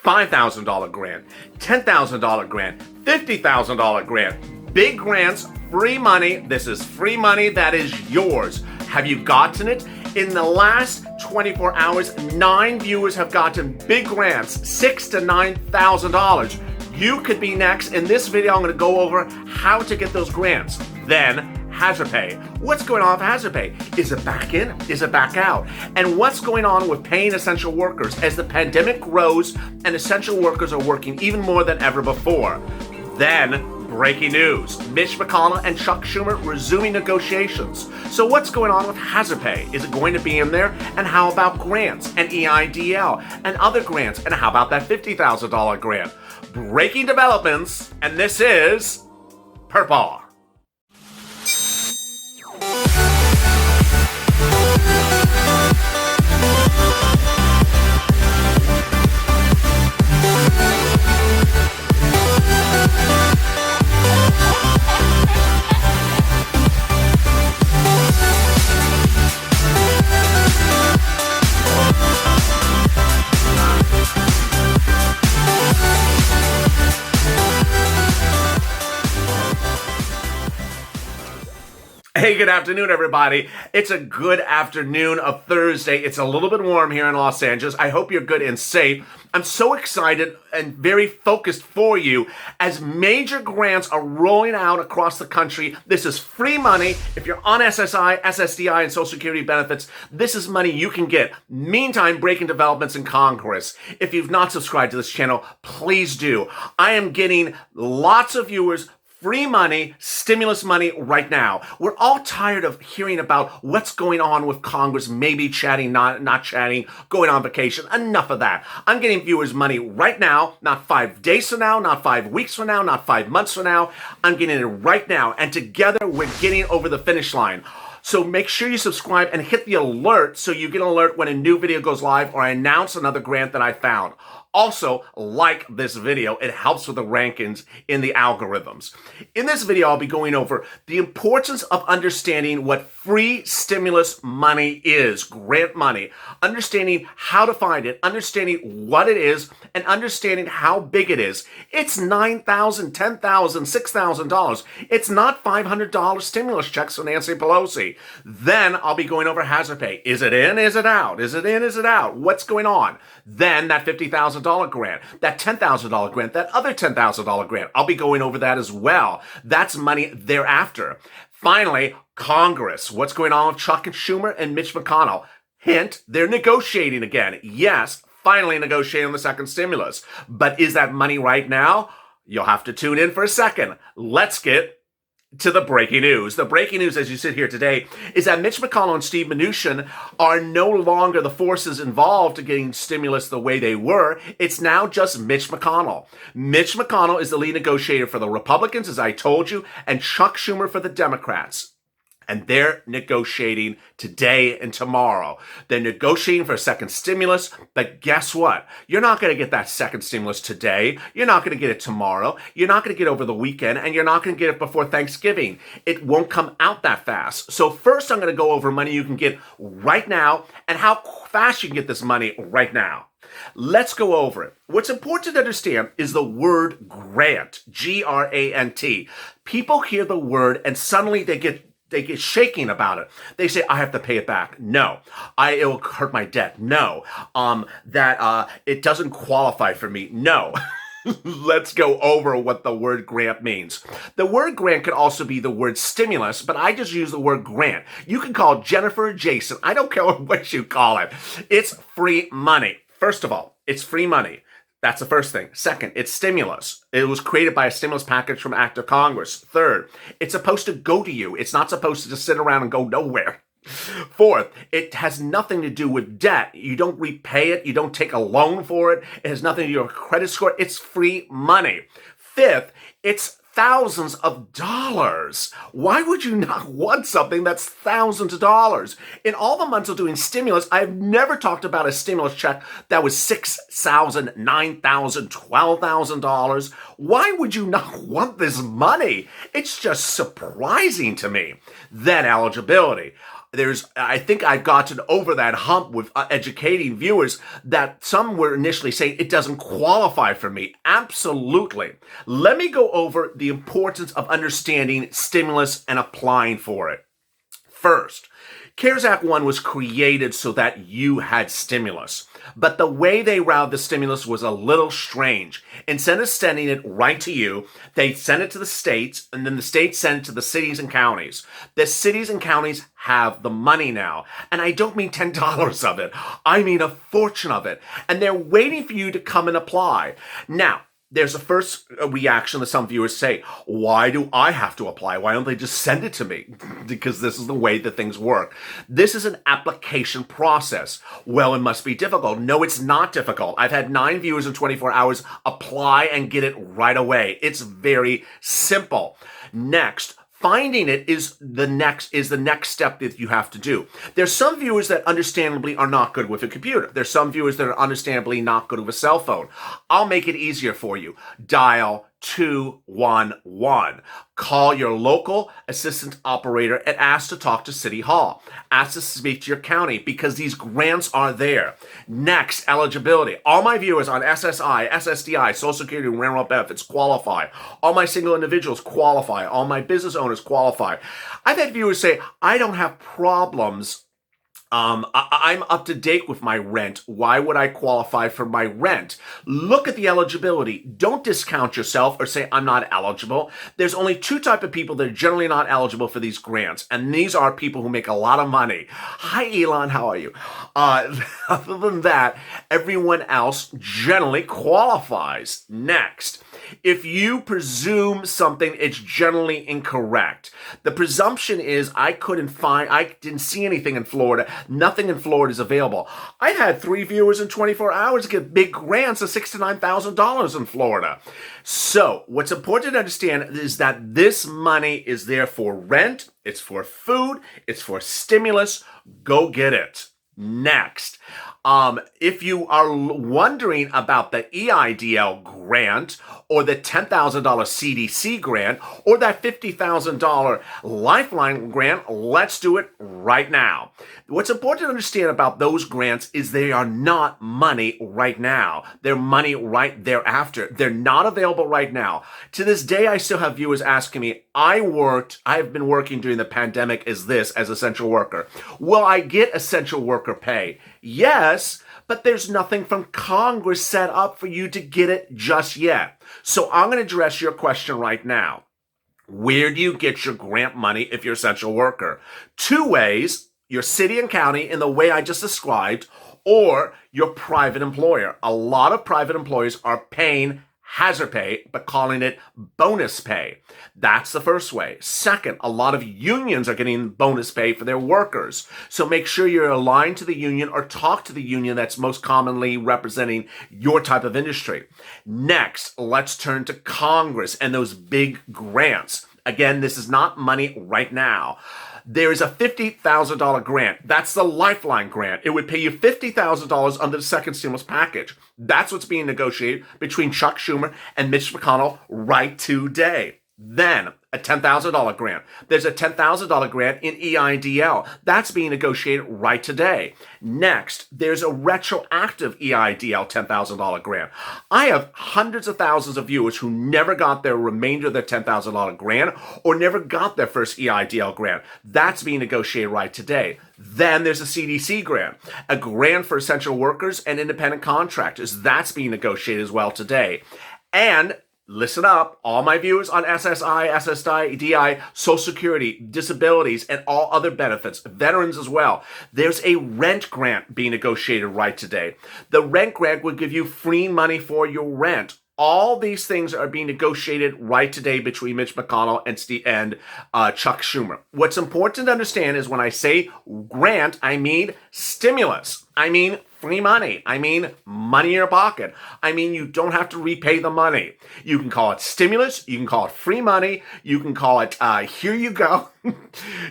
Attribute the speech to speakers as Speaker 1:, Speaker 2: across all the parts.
Speaker 1: $5,000 grant, $10,000 grant, $50,000 grant. Big grants, free money. This is free money that is yours. Have you gotten it? In the last 24 hours, 9 viewers have gotten big grants, $6,000 to $9,000. You could be next. In this video, I'm going to go over how to get those grants. Then, hazard pay. What's going on with hazard pay? Is it back in? Is it back out? And what's going on with paying essential workers as the pandemic grows and essential workers are working even more than ever before? Then, breaking news. Mitch McConnell and Chuck Schumer resuming negotiations. So what's going on with hazard pay? Is it going to be in there? And how about grants and EIDL and other grants? And how about that $50,000 grant? Breaking developments, and this is Purple. Hey, good afternoon, everybody. It's a good afternoon of Thursday. It's a little bit warm here in Los Angeles. I hope you're good and safe. I'm so excited and very focused for you as major grants are rolling out across the country. This is free money. If you're on SSI, SSDI, and Social Security benefits, this is money you can get. Meantime, breaking developments in Congress. If you've not subscribed to this channel, please do. I am getting lots of viewers, free money, stimulus money right now. We're all tired of hearing about what's going on with Congress, maybe chatting, not chatting, going on vacation. Enough of that. I'm getting viewers money right now, not 5 days from now, not 5 weeks from now, not 5 months from now. I'm getting it right now. And together we're getting over the finish line. So make sure you subscribe and hit the alert so you get an alert when a new video goes live or I announce another grant that I found. Also, like this video. It helps with the rankings in the algorithms. In this video, I'll be going over the importance of understanding what free stimulus money is, grant money, understanding how to find it, understanding what it is, and understanding how big it is. It's $9,000, $10,000, $6,000. It's not $500 stimulus checks from Nancy Pelosi. Then I'll be going over hazard pay. Is it in? Is it out? Is it in? Is it out? What's going on? Then that $50,000 grant, that $10,000 grant, that other $10,000 grant. I'll be going over that as well. That's money thereafter. Finally, Congress. What's going on with Chuck and Schumer and Mitch McConnell? Hint, they're negotiating again. Yes, finally negotiating on the second stimulus. But is that money right now? You'll have to tune in for a second. Let's get to the breaking news. The breaking news as you sit here today is that Mitch McConnell and Steve Mnuchin are no longer the forces involved to getting stimulus the way they were. It's now just Mitch McConnell. Mitch McConnell is the lead negotiator for the Republicans, as I told you, and Chuck Schumer for the Democrats. And they're negotiating today and tomorrow. They're negotiating for a second stimulus, but guess what? You're not going to get that second stimulus today. You're not going to get it tomorrow. You're not going to get it over the weekend, and you're not going to get it before Thanksgiving. It won't come out that fast. So first, I'm going to go over money you can get right now and how fast you can get this money right now. Let's go over it. What's important to understand is the word grant, G-R-A-N-T. People hear the word and suddenly they get shaking about it. They say, I have to pay it back. No. It'll hurt my debt. No. It doesn't qualify for me. No. Let's go over what the word grant means. The word grant could also be the word stimulus, but I just use the word grant. You can call Jennifer or Jason. I don't care what you call it. It's free money. First of all, it's free money. That's the first thing. Second, it's stimulus. It was created by a stimulus package from Act of Congress. Third, it's supposed to go to you. It's not supposed to just sit around and go nowhere. Fourth, it has nothing to do with debt. You don't repay it. You don't take a loan for it. It has nothing to do with your credit score. It's free money. Fifth, it's thousands of dollars. Why would you not want something that's thousands of dollars? In all the months of doing stimulus, I've never talked about a stimulus check that was $6,000, $9,000, $12,000. Why would you not want this money? It's just surprising to me. Then eligibility. I think I've gotten over that hump with educating viewers that some were initially saying it doesn't qualify for me. Absolutely. Let me go over the importance of understanding stimulus and applying for it. First, CARES Act 1 was created so that you had stimulus. But the way they routed the stimulus was a little strange. Instead of sending it right to you, they sent it to the states, and then the states sent it to the cities and counties. The cities and counties have the money now. And I don't mean $10 of it. I mean a fortune of it. And they're waiting for you to come and apply. Now, there's a first reaction that some viewers say, why do I have to apply? Why don't they just send it to me? Because this is the way that things work. This is an application process. Well, it must be difficult. No, it's not difficult. I've had 9 viewers in 24 hours apply and get it right away. It's very simple. Next, finding it is the next step that you have to do. There's some viewers that understandably are not good with a computer. There's some viewers that are understandably not good with a cell phone. I'll make it easier for you. Dial 211. Call your local assistant operator and ask to talk to City Hall. Ask to speak to your county because these grants are there. Next, eligibility. All my viewers on SSI, SSDI, Social Security, and Rural Benefits qualify. All my single individuals qualify. All my business owners qualify. I've had viewers say, I don't have problems. I'm up to date with my rent. Why would I qualify for my rent? Look at the eligibility. Don't discount yourself or say I'm not eligible. There's only 2 types of people that are generally not eligible for these grants, and these are people who make a lot of money. Hi, Elon. How are you? Other than that, everyone else generally qualifies. Next, if you presume something, it's generally incorrect. The presumption is I didn't see anything in Florida. Nothing in Florida is available. I've had 3 viewers in 24 hours get big grants of $6,000 to $9,000 in Florida. So what's important to understand is that this money is there for rent, it's for food, it's for stimulus. Go get it. Next, if you are wondering about the EIDL grant or the $10,000 CDC grant or that $50,000 Lifeline grant, let's do it right now. What's important to understand about those grants is they are not money right now. They're money right thereafter. They're not available right now. To this day, I still have viewers asking me, I've been working during the pandemic as essential worker. Will I get essential worker pay? Yes, but there's nothing from Congress set up for you to get it just yet. So I'm going to address your question right now. Where do you get your grant money if you're an essential worker? 2 ways, your city and county in the way I just described, or your private employer. A lot of private employers are paying hazard pay, but calling it bonus pay. That's the first way. Second, a lot of unions are getting bonus pay for their workers. So make sure you're aligned to the union or talk to the union that's most commonly representing your type of industry. Next, let's turn to Congress and those big grants. Again, this is not money right now. There is a $50,000 grant. That's the Lifeline grant. It would pay you $50,000 under the second stimulus package. That's what's being negotiated between Chuck Schumer and Mitch McConnell right today. Then, a $10,000 grant. There's a $10,000 grant in EIDL. That's being negotiated right today. Next, there's a retroactive EIDL $10,000 grant. I have hundreds of thousands of viewers who never got their remainder of their $10,000 grant or never got their first EIDL grant. That's being negotiated right today. Then there's a CDC grant, a grant for essential workers and independent contractors. That's being negotiated as well today. And listen up, all my viewers on SSI, SSDI, Social Security, disabilities, and all other benefits, veterans as well. There's a rent grant being negotiated right today. The rent grant would give you free money for your rent. All these things are being negotiated right today between Mitch McConnell and Chuck Schumer. What's important to understand is when I say grant, I mean stimulus. I mean free money. I mean money in your pocket. I mean you don't have to repay the money. You can call it stimulus. You can call it free money. You can call it here you go.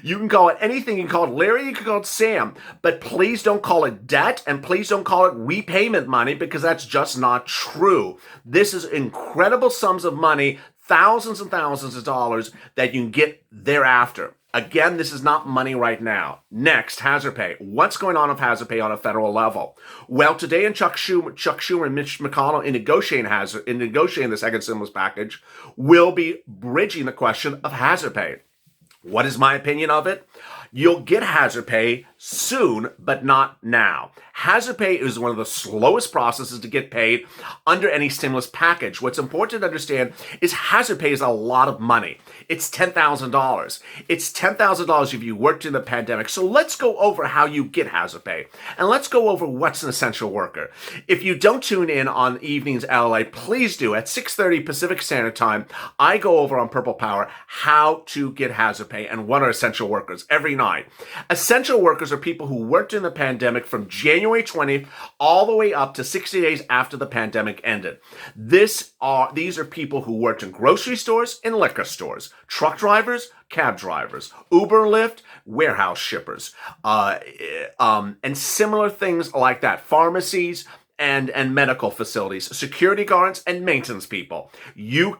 Speaker 1: You can call it anything. You can call it Larry. You can call it Sam. But please don't call it debt and please don't call it repayment money because that's just not true. This is incredible sums of money, thousands and thousands of dollars that you can get thereafter. Again, this is not money right now. Next, hazard pay. What's going on with hazard pay on a federal level? Well, today in Chuck Schumer and Mitch McConnell in negotiating the second stimulus package will be bridging the question of hazard pay. What is my opinion of it? You'll get hazard pay soon, but not now. Hazard pay is one of the slowest processes to get paid under any stimulus package. What's important to understand is hazard pay is a lot of money. It's $10,000. It's $10,000 if you worked in the pandemic. So let's go over how you get hazard pay. And let's go over what's an essential worker. If you don't tune in on evenings LA, please do. At 6:30 Pacific Standard Time, I go over on Purple Power how to get hazard pay and what are essential workers every night. Essential workers are people who worked in the pandemic from January 20th all the way up to 60 days after the pandemic ended. These are people who worked in grocery stores and liquor stores, truck drivers, cab drivers, Uber, Lyft, warehouse shippers, and similar things like that, pharmacies and medical facilities, security guards, and maintenance people. You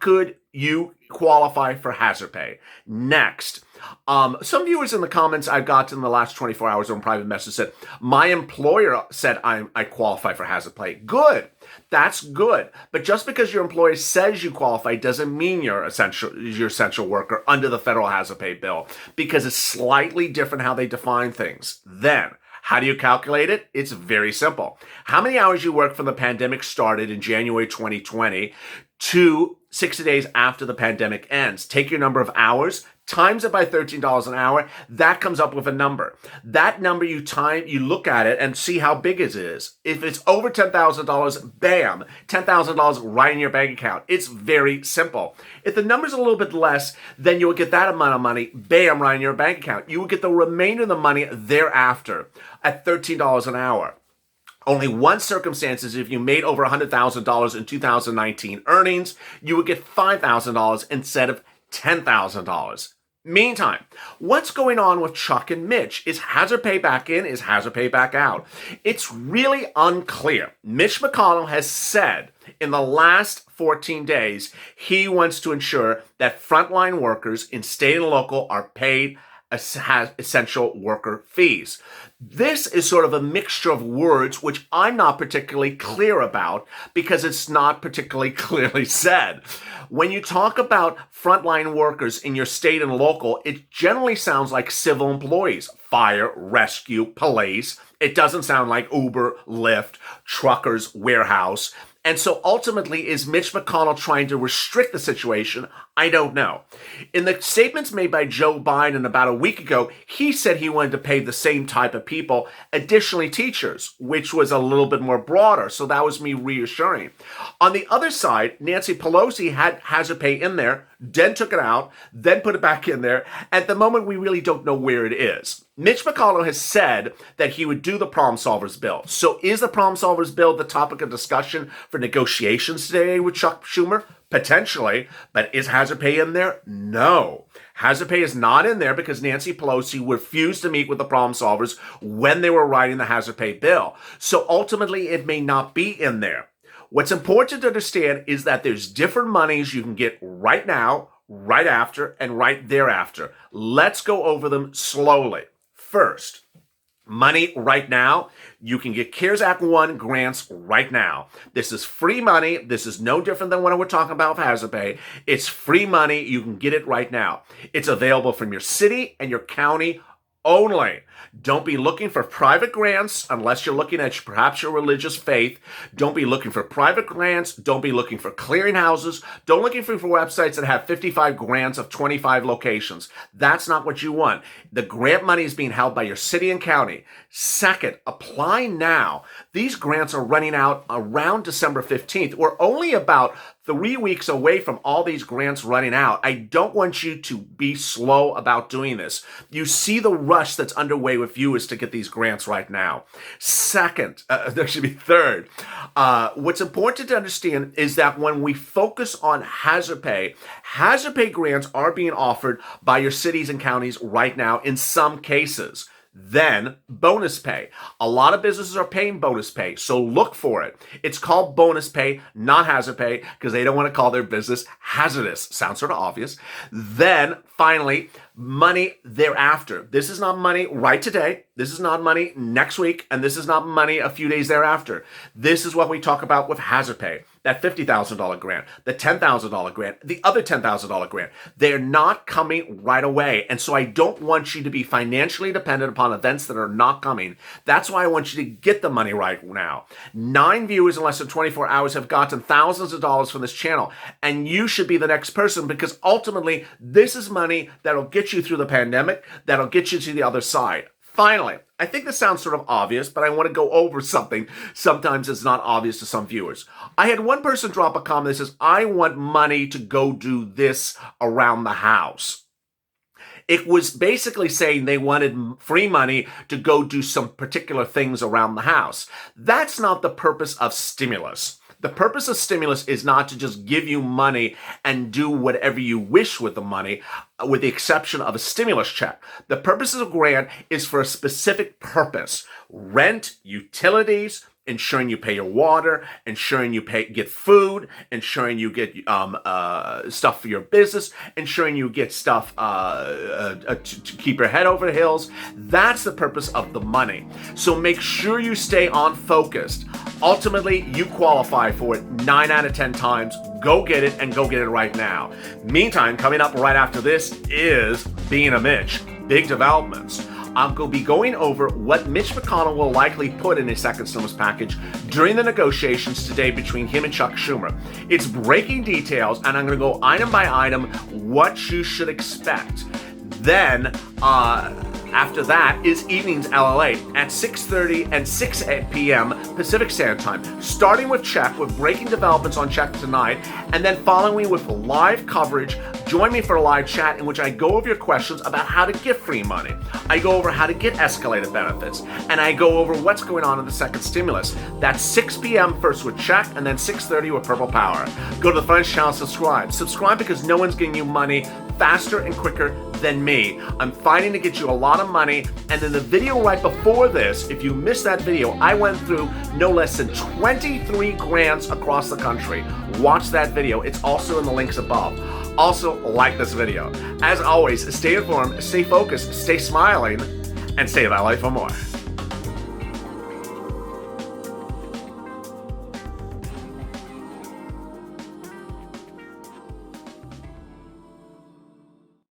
Speaker 1: qualify for hazard pay. Next, some viewers in the comments I got in the last 24 hours on private message said, my employer said I qualify for hazard pay. Good. That's good. But just because your employer says you qualify doesn't mean you're essential worker under the federal hazard pay bill, because it's slightly different how they define things. Then, how do you calculate it? It's very simple. How many hours you work from the pandemic started in January 2020 to 60 days after the pandemic ends. Take your number of hours, times it by $13 an hour. That comes up with a number. That number you look at it and see how big it is. If it's over $10,000, bam, $10,000 right in your bank account. It's very simple. If the number's a little bit less, then you will get that amount of money, bam, right in your bank account. You will get the remainder of the money thereafter at $13 an hour. Only one circumstance is if you made over $100,000 in 2019 earnings, you would get $5,000 instead of $10,000. Meantime, what's going on with Chuck and Mitch? Is hazard pay back in? Is hazard pay back out? It's really unclear. Mitch McConnell has said in the last 14 days, he wants to ensure that frontline workers in state and local are paid essential worker fees. This is sort of a mixture of words which I'm not particularly clear about because it's not particularly clearly said. When you talk about frontline workers in your state and local, it generally sounds like civil employees, fire, rescue, police. It doesn't sound like Uber, Lyft, truckers, warehouse. And so ultimately, is Mitch McConnell trying to restrict the situation? I don't know. In the statements made by Joe Biden about a week ago, he said he wanted to pay the same type of people, additionally teachers, which was a little bit more broader. So that was me reassuring. On the other side, Nancy Pelosi had hazard pay in there, then took it out, then put it back in there. At the moment, we really don't know where it is. Mitch McConnell has said that he would do the Problem Solvers bill. So is the Problem Solvers bill the topic of discussion for negotiations today with Chuck Schumer? Potentially, but is hazard pay in there? No. Hazard pay is not in there because Nancy Pelosi refused to meet with the problem solvers when they were writing the hazard pay bill. So ultimately, it may not be in there. What's important to understand is that there's different monies you can get right now, right after, and right thereafter. Let's go over them slowly. First, money right now. You can get CARES Act 1 grants right now. This is free money. This is no different than what we're talking about with hazard pay. It's free money. You can get it right now. It's available from your city and your county only. Don't be looking for private grants unless you're looking at perhaps your religious faith. Don't be looking for private grants. Don't be looking for clearinghouses. Don't looking for websites that have 55 grants of 25 locations. That's not what you want. The grant money is being held by your city and county. Second, apply now. These grants are running out around December 15th. We're only about 3 weeks away from all these grants running out. I don't want you to be slow about doing this. You see the rush that's underway with viewers to get these grants right now. Second, third, what's important to understand is that when we focus on hazard pay grants are being offered by your cities and counties right now in some cases. Then bonus pay. A lot of businesses are paying bonus pay, so look for it. It's called bonus pay, not hazard pay, because they don't want to call their business hazardous. Sounds sort of obvious. Then finally, money thereafter. This is not money right today. This is not money next week, and this is not money a few days thereafter. This is what we talk about with hazard pay. That $50,000 grant, the $10,000 grant, the other $10,000 grant. They're not coming right away. And so I don't want you to be financially dependent upon events that are not coming. That's why I want you to get the money right now. 9 viewers in less than 24 hours have gotten thousands of dollars from this channel. And you should be the next person, because ultimately this is money that'll get you through the pandemic, that'll get you to the other side. Finally, I think this sounds sort of obvious, but I want to go over something. Sometimes it's not obvious to some viewers. I had one person drop a comment that says, I want money to go do this around the house. It was basically saying they wanted free money to go do some particular things around the house. That's not the purpose of stimulus. The purpose of stimulus is not to just give you money and do whatever you wish with the money, with the exception of a stimulus check. The purpose of a grant is for a specific purpose: rent, utilities, ensuring you pay your water, ensuring you get food, ensuring you get stuff for your business, ensuring you get stuff to keep your head over the hills. That's the purpose of the money. So make sure you stay on focused. Ultimately, you qualify for it 9 out of 10 times. Go get it, and go get it right now. Meantime, coming up right after this is Being a Mitch, big developments. I'll be going over what Mitch McConnell will likely put in his second stimulus package during the negotiations today between him and Chuck Schumer. It's breaking details, and I'm going to go item by item what you should expect. Then, after that is Evenings LALATE at 6:30 and 6 p.m. Pacific Standard Time. Starting with Czech, with breaking developments on Czech tonight, and then following with live coverage. Join me for a live chat in which I go over your questions about how to get free money. I go over how to get escalated benefits, and I go over what's going on in the second stimulus. That's 6 p.m. first with Czech, and then 6:30 with Purple Power. Go to the French channel, subscribe. Subscribe because no one's getting you money faster and quicker than me. I'm fighting to get you a lot of money. And then the video right before this, if you missed that video, I went through no less than 23 grants across the country. Watch that video. It's also in the links above. Also, like this video. As always, stay informed, stay focused, stay smiling, and stay that life for more.